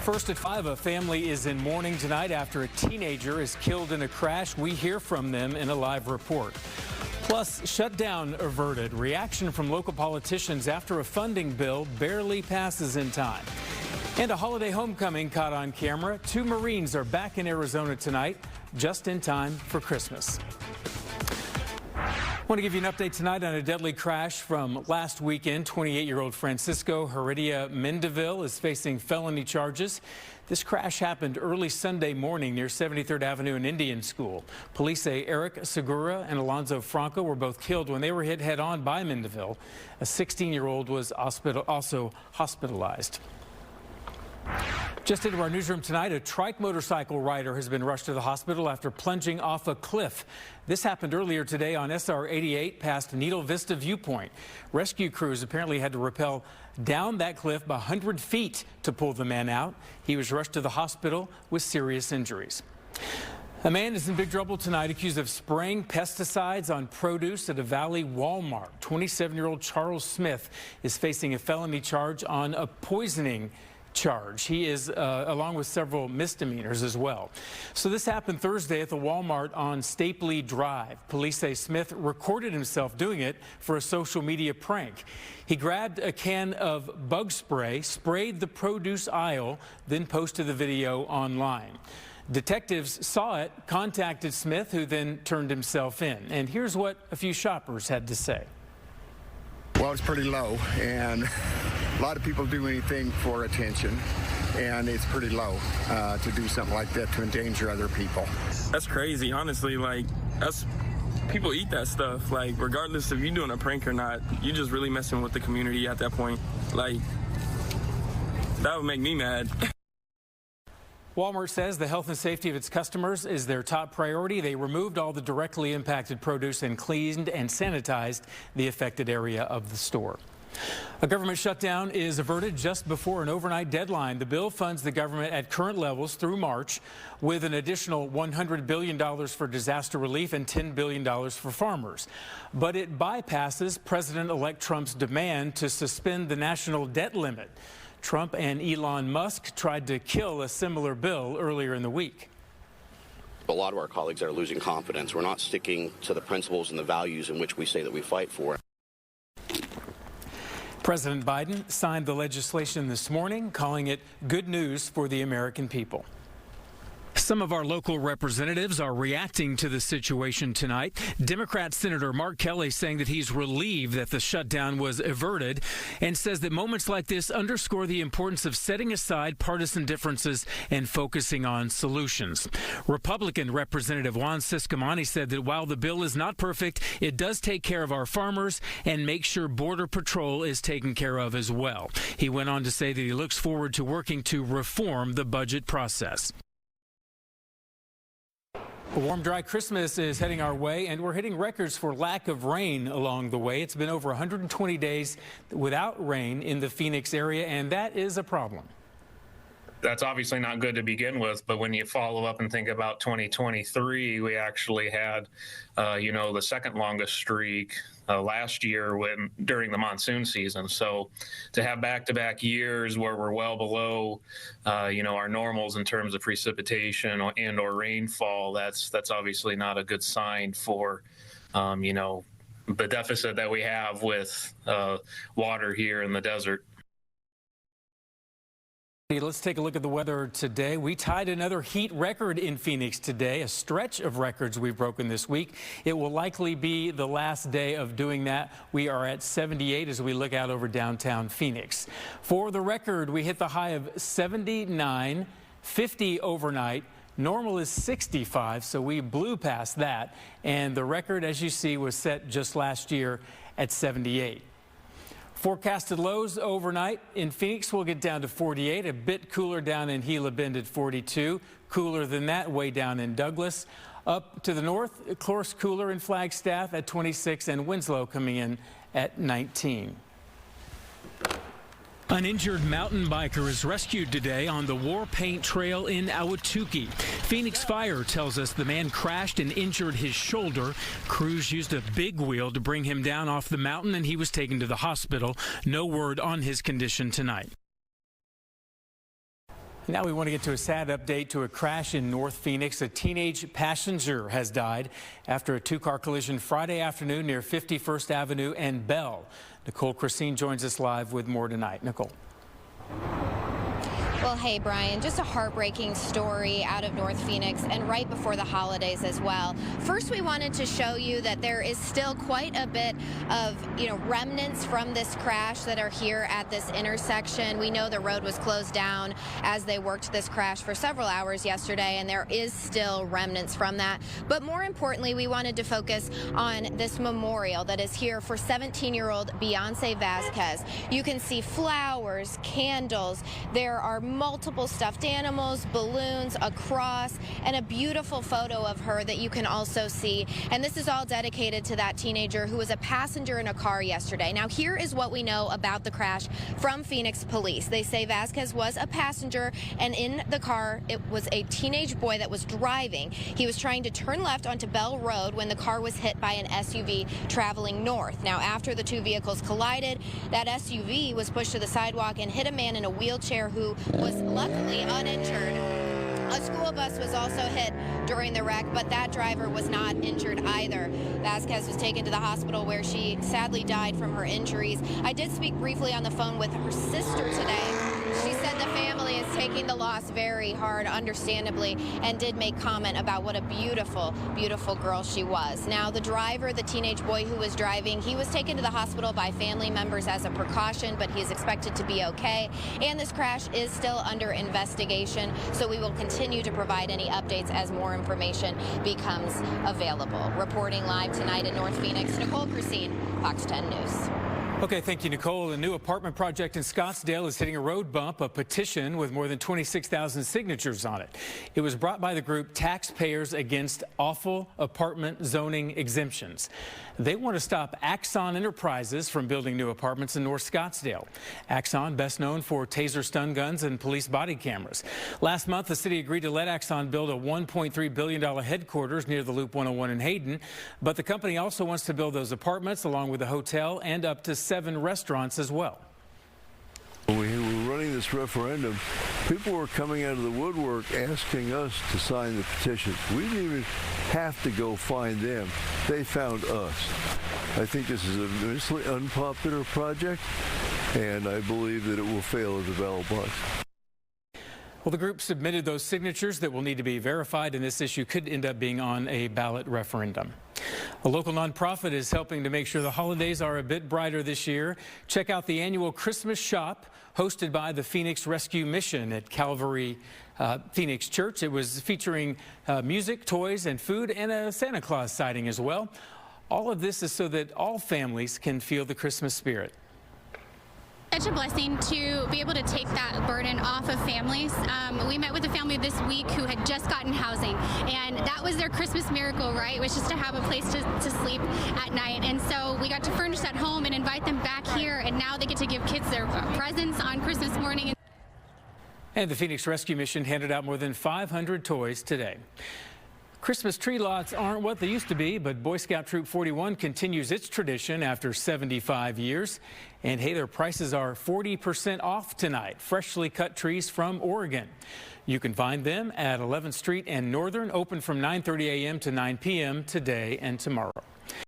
First at 5, a family is in mourning tonight after a teenager is killed in a crash. We hear from them in a live report. Plus, shutdown averted. Reaction from local politicians after a funding bill barely passes in time. And a holiday homecoming caught on camera. 2 Marines are back in Arizona tonight, just in time for Christmas. I want to give you an update tonight on a deadly crash from last weekend. 28-year-old Francisco Heredia Mendeville is facing felony charges. This crash happened early Sunday morning near 73rd Avenue and Indian School. Police say Eric Segura and Alonzo Franco were both killed when they were hit head-on by Mendeville. A 16-year-old was also hospitalized. Just into our newsroom tonight, a trike motorcycle rider has been rushed to the hospital after plunging off a cliff. This happened earlier today on SR 88 past Needle Vista Viewpoint. Rescue crews apparently had to rappel down that cliff by 100 feet to pull the man out. He was rushed to the hospital with serious injuries. A man is in big trouble tonight, accused of spraying pesticides on produce at a Valley Walmart. 27-year-old Charles Smith is facing a felony charge on a poisoning charge. He is along with several misdemeanors as well. So this happened Thursday at the Walmart on Stapley Drive. Police say Smith recorded himself doing it for a social media prank. He grabbed a can of bug spray, sprayed the produce aisle, then posted the video online. Detectives saw it, contacted Smith, who then turned himself in. And here's what a few shoppers had to say. Well, it's pretty low, and a lot of people do anything for attention, and it's pretty low to do something like that to endanger other people. That's crazy, honestly. Like, people eat that stuff. Like, regardless if you're doing a prank or not, you're just really messing with the community at that point. Like, that would make me mad. Walmart says the health and safety of its customers is their top priority. They removed all the directly impacted produce and cleaned and sanitized the affected area of the store. A government shutdown is averted just before an overnight deadline. The bill funds the government at current levels through March, with an additional $100 billion for disaster relief and $10 billion for farmers. But it bypasses President-elect Trump's demand to suspend the national debt limit. Trump and Elon Musk tried to kill a similar bill earlier in the week. A lot of our colleagues are losing confidence. We're not sticking to the principles and the values in which we say that we fight for. President Biden signed the legislation this morning, calling it good news for the American people. Some of our local representatives are reacting to the situation tonight. Democrat Senator Mark Kelly saying that he's relieved that the shutdown was averted and says that moments like this underscore the importance of setting aside partisan differences and focusing on solutions. Republican Representative Juan Ciscomani said that while the bill is not perfect, it does take care of our farmers and make sure Border Patrol is taken care of as well. He went on to say that he looks forward to working to reform the budget process. A warm, dry Christmas is heading our way, and we're hitting records for lack of rain along the way. It's been over 120 days without rain in the Phoenix area, and that is a problem. That's obviously not good to begin with, but when you follow up and think about 2023, we actually had, the second longest streak last year during the monsoon season. So to have back-to-back years where we're well below, our normals in terms of precipitation and/or rainfall, that's obviously not a good sign for, the deficit that we have with water here in the desert. Let's take a look at the weather today. We tied another heat record in Phoenix today, a stretch of records we've broken this week. It will likely be the last day of doing that. We are at 78 as we look out over downtown Phoenix. For the record, we hit the high of 79, 50 overnight. Normal is 65, so we blew past that. And the record, as you see, was set just last year at 78. Forecasted lows overnight in Phoenix will get down to 48, a bit cooler down in Gila Bend at 42, cooler than that way down in Douglas. Up to the north, of course, cooler in Flagstaff at 26 and Winslow coming in at 19. An injured mountain biker is rescued today on the War Paint Trail in Ahwatukee. Phoenix Fire tells us the man crashed and injured his shoulder. Crews used a big wheel to bring him down off the mountain, and he was taken to the hospital. No word on his condition tonight. Now we want to get to a sad update to a crash in North Phoenix. A teenage passenger has died after a two-car collision Friday afternoon near 51st Avenue and Bell. Nicole Christine joins us live with more tonight. Nicole. Well, hey, Brian, just a heartbreaking story out of North Phoenix and right before the holidays as well. First, we wanted to show you that there is still quite a bit of, remnants from this crash that are here at this intersection. We know the road was closed down as they worked this crash for several hours yesterday, and there is still remnants from that. But more importantly, we wanted to focus on this memorial that is here for 17-year-old Beyonce Vasquez. You can see flowers, candles. There are multiple stuffed animals, balloons, a cross, and a beautiful photo of her that you can also see. And this is all dedicated to that teenager who was a passenger in a car yesterday. Now, here is what we know about the crash from Phoenix police. They say Vasquez was a passenger, and in the car, it was a teenage boy that was driving. He was trying to turn left onto Bell Road when the car was hit by an SUV traveling north. Now, after the two vehicles collided, that SUV was pushed to the sidewalk and hit a man in a wheelchair who was luckily uninjured. A school bus was also hit during the wreck, but that driver was not injured either. Vasquez was taken to the hospital where she sadly died from her injuries. I did speak briefly on the phone with her sister today. She said the family is taking the loss very hard, understandably, and did make comment about what a beautiful, beautiful girl she was. Now, the driver, the teenage boy who was driving, he was taken to the hospital by family members as a precaution, but he is expected to be okay. And this crash is still under investigation, so we will continue to provide any updates as more information becomes available. Reporting live tonight in North Phoenix, Nicole Christine, Fox 10 News. Okay, thank you, Nicole. A new apartment project in Scottsdale is hitting a road bump, a petition with more than 26,000 signatures on it. It was brought by the group Taxpayers Against Awful Apartment Zoning Exemptions. They want to stop Axon Enterprises from building new apartments in North Scottsdale. Axon, best known for taser stun guns and police body cameras. Last month, the city agreed to let Axon build a $1.3 billion headquarters near the Loop 101 in Hayden, but the company also wants to build those apartments along with a hotel and up to 7 restaurants as well. When we were running this referendum, people were coming out of the woodwork asking us to sign the petitions. We didn't even have to go find them. They found us. I think this is a immensely unpopular project, and I believe that it will fail at the ballot box. Well, the group submitted those signatures that will need to be verified, and this issue could end up being on a ballot referendum. A local nonprofit is helping to make sure the holidays are a bit brighter this year. Check out the annual Christmas shop hosted by the Phoenix Rescue Mission at Calvary Phoenix Church. It was featuring music, toys, and food, and a Santa Claus sighting as well. All of this is so that all families can feel the Christmas spirit. Such a blessing to be able to take that burden off of families. We met with a family this week who had just gotten housing, and that was their Christmas miracle, right? It was just to have a place to sleep at night. And so we got to furnish that home and invite them back here, and now they get to give kids their presents on Christmas morning. And the Phoenix Rescue Mission handed out more than 500 toys today. Christmas tree lots aren't what they used to be, but Boy Scout Troop 41 continues its tradition after 75 years. And hey, their prices are 40% off tonight. Freshly cut trees from Oregon. You can find them at 11th Street and Northern, open from 9:30 a.m. to 9 p.m. today and tomorrow.